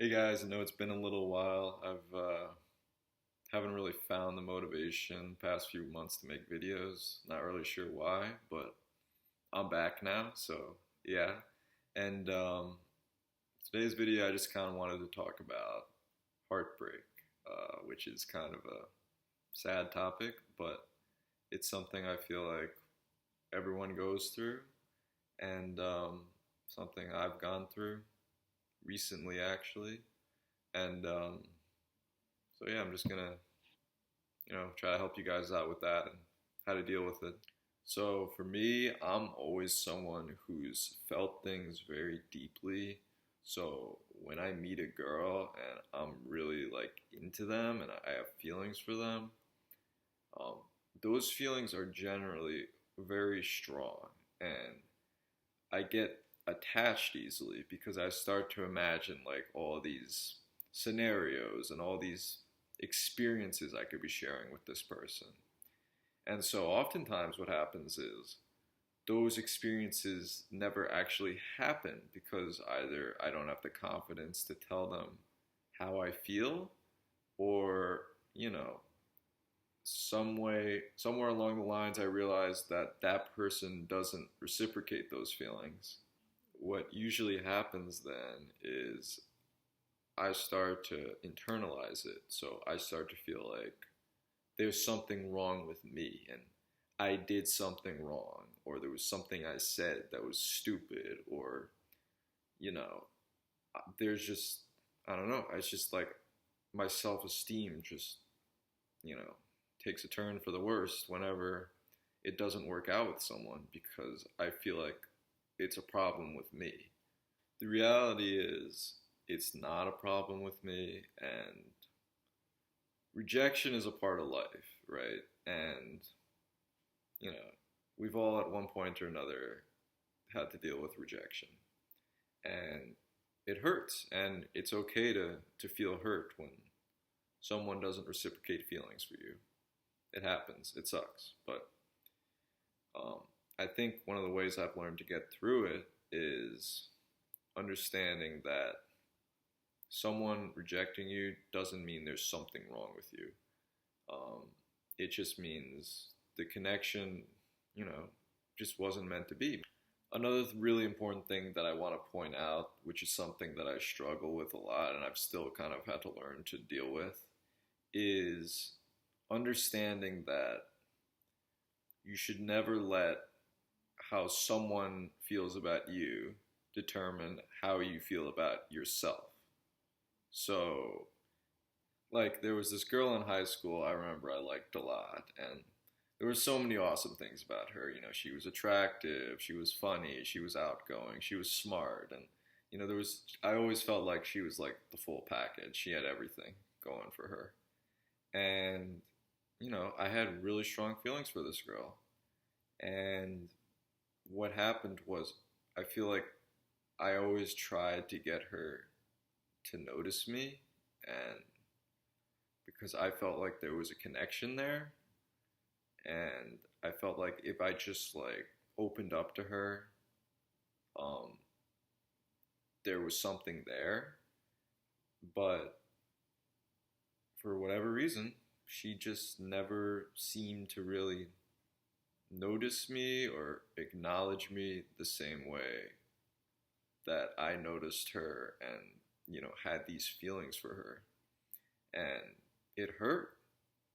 Hey guys, I know it's been a little while. I've haven't really found the motivation the past few months to make videos. Not really sure why, but I'm back now, so yeah. And today's video, I just kind of wanted to talk about heartbreak, which is kind of a sad topic, but it's something I feel like everyone goes through, and something I've gone through recently, actually. And so yeah, I'm just gonna try to help you guys out with that and how to deal with it. So for me, I'm always someone who's felt things very deeply. So when I meet a girl and I'm really like into them and I have feelings for them, um, those feelings are generally very strong, and I get attached easily because I start to imagine like all these scenarios and all these experiences I could be sharing with this person. And so oftentimes what happens is those experiences never actually happen because either I don't have the confidence to tell them how I feel, or, you know, somewhere along the lines I realized that that person doesn't reciprocate those feelings. What usually happens then is I start to internalize it. So I start to feel like there's something wrong with me, and I did something wrong, or there was something I said that was stupid, or, you know, there's just, I don't know, it's just like my self esteem just, you know, takes a turn for the worst whenever it doesn't work out with someone because I feel like it's a problem with me. The reality is, it's not a problem with me, and rejection is a part of life, right? And, you know, we've all at one point or another had to deal with rejection. And it hurts, and it's okay to feel hurt when someone doesn't reciprocate feelings for you. It happens, it sucks. But um, I think one of the ways I've learned to get through it is understanding that someone rejecting you doesn't mean there's something wrong with you. Um, it just means the connection, you know, just wasn't meant to be. Another really important thing that I want to point out, which is something that I struggle with a lot and I've still kind of had to learn to deal with, is understanding that you should never let how someone feels about you determine how you feel about yourself. So, like, there was this girl in high school I remember I liked a lot, and there were so many awesome things about her. You know, she was attractive, she was funny, she was outgoing, she was smart, and, you know, I always felt like she was like the full package. She had everything going for her. And, you know, I had really strong feelings for this girl. And what happened was, I feel like I always tried to get her to notice me, and because I felt like there was a connection there, and I felt like if I just like opened up to her, um, there was something there, but for whatever reason, she just never seemed to really notice me or acknowledge me the same way that I noticed her and, you know, had these feelings for her. And it hurt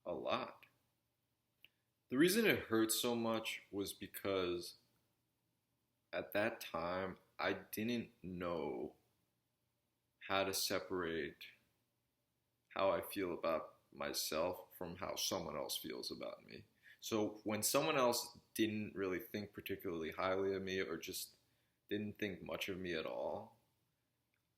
a lot. The reason it hurt so much was because at that time I didn't know how to separate how I feel about myself from how someone else feels about me. So when someone else didn't really think particularly highly of me or just didn't think much of me at all,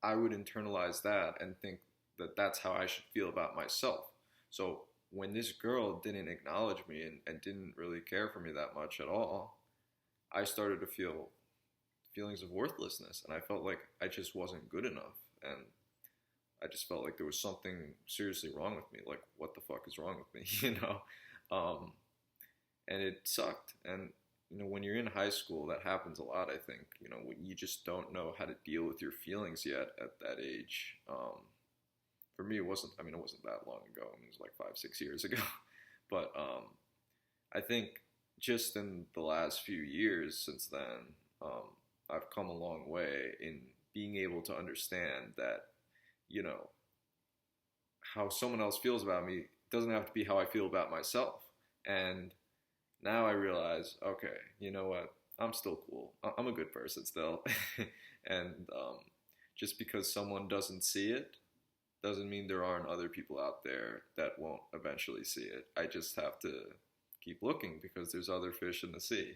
I would internalize that and think that that's how I should feel about myself. So when this girl didn't acknowledge me and didn't really care for me that much at all, I started to feel feelings of worthlessness, and I felt like I just wasn't good enough, and I just felt like there was something seriously wrong with me. Like, what the fuck is wrong with me, you know? And it sucked. And when you're in high school, that happens a lot, I think. When you just don't know how to deal with your feelings yet at that age. For me, it wasn't that long ago. I mean, it was like 5, 6 years ago. But I think just in the last few years since then, I've come a long way in being able to understand that, you know, how someone else feels about me doesn't have to be how I feel about myself. And now I realize, okay, you know what? I'm still cool. I'm a good person still. And just because someone doesn't see it doesn't mean there aren't other people out there that won't eventually see it. I just have to keep looking because there's other fish in the sea.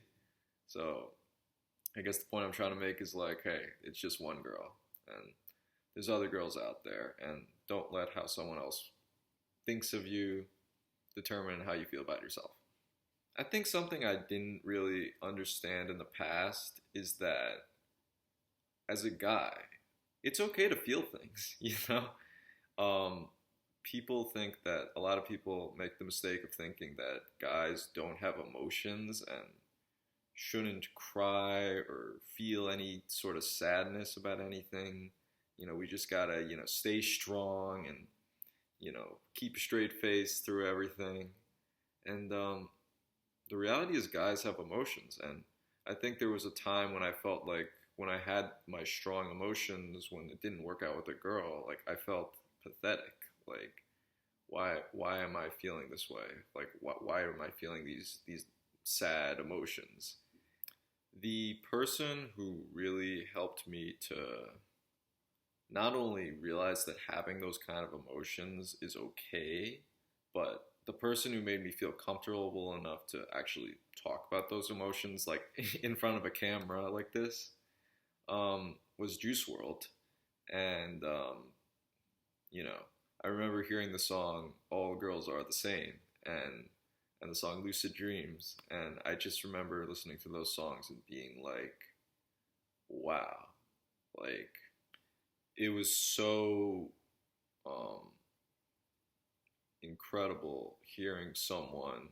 So I guess the point I'm trying to make is like, hey, it's just one girl, and there's other girls out there, and don't let how someone else thinks of you determine how you feel about yourself. I think something I didn't really understand in the past is that as a guy, it's okay to feel things, you know? People think that a lot of people make the mistake of thinking that guys don't have emotions and shouldn't cry or feel any sort of sadness about anything. We just gotta, stay strong and, keep a straight face through everything. And the reality is, guys have emotions. And I think there was a time when I felt like when I had my strong emotions, when it didn't work out with a girl, like I felt pathetic. Like, why am I feeling this way? Like, why am I feeling these sad emotions? The person who really helped me to not only realize that having those kind of emotions is okay, but the person who made me feel comfortable enough to actually talk about those emotions, like in front of a camera like this, was Juice World. And, I remember hearing the song All Girls Are the Same and the song Lucid Dreams. And I just remember listening to those songs and being like, wow, like it was so incredible hearing someone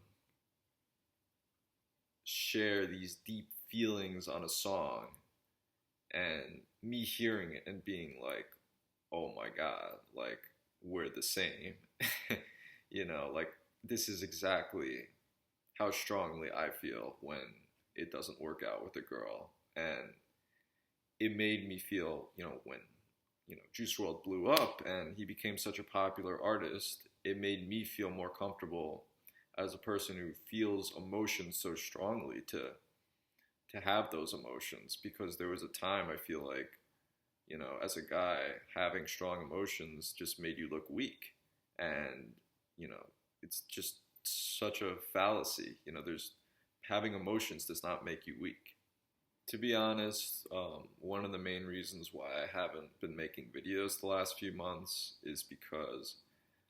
share these deep feelings on a song and me hearing it and being like, oh my God, like we're the same. Like this is exactly how strongly I feel when it doesn't work out with a girl. And it made me feel, when, Juice WRLD blew up and he became such a popular artist, it made me feel more comfortable as a person who feels emotions so strongly to have those emotions, because there was a time I feel like, as a guy, having strong emotions just made you look weak. And, it's just such a fallacy. There's having emotions does not make you weak. To be honest, one of the main reasons why I haven't been making videos the last few months is because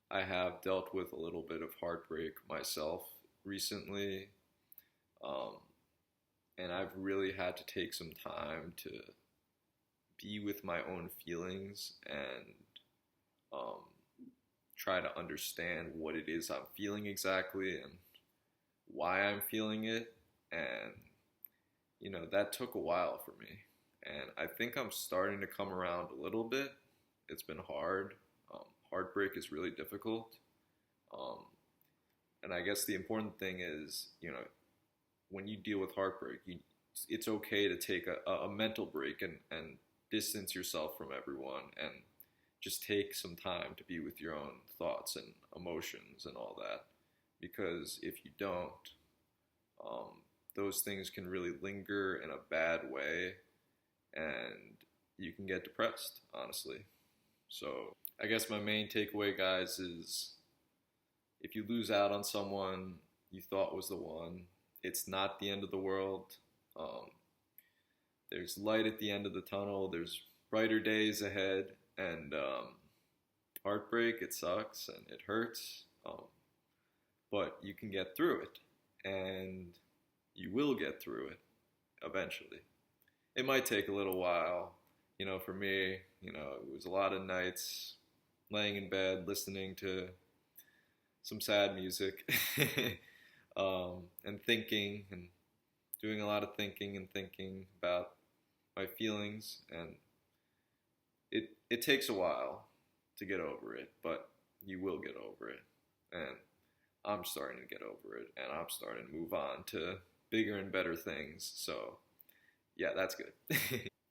I have dealt with a little bit of heartbreak myself recently. And I've really had to take some time to be with my own feelings and try to understand what it is I'm feeling exactly and why I'm feeling it. And, that took a while for me. And I think I'm starting to come around a little bit. It's been hard. Heartbreak is really difficult. And I guess the important thing is, when you deal with heartbreak, it's okay to take a mental break and distance yourself from everyone and just take some time to be with your own thoughts and emotions and all that. Because if you don't, those things can really linger in a bad way and you can get depressed, honestly. So I guess my main takeaway, guys, is if you lose out on someone you thought was the one, it's not the end of the world. There's light at the end of the tunnel. There's brighter days ahead. And heartbreak, it sucks and it hurts. But you can get through it. And you will get through it eventually. It might take a little while. For me, it was a lot of nights laying in bed listening to some sad music and thinking and doing a lot of thinking and thinking about my feelings, and it takes a while to get over it, but you will get over it. And I'm starting to get over it, and I'm starting to move on to bigger and better things. So, yeah, that's good.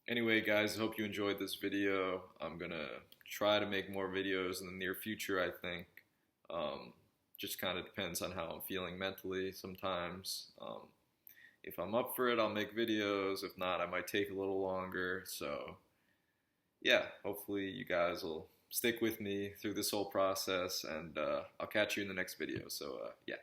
Anyway, guys, I hope you enjoyed this video. I'm gonna try to make more videos in the near future, I think. Just kind of depends on how I'm feeling mentally sometimes. If I'm up for it, I'll make videos. If not, I might take a little longer. So, yeah, hopefully you guys will stick with me through this whole process, and I'll catch you in the next video. So, yeah.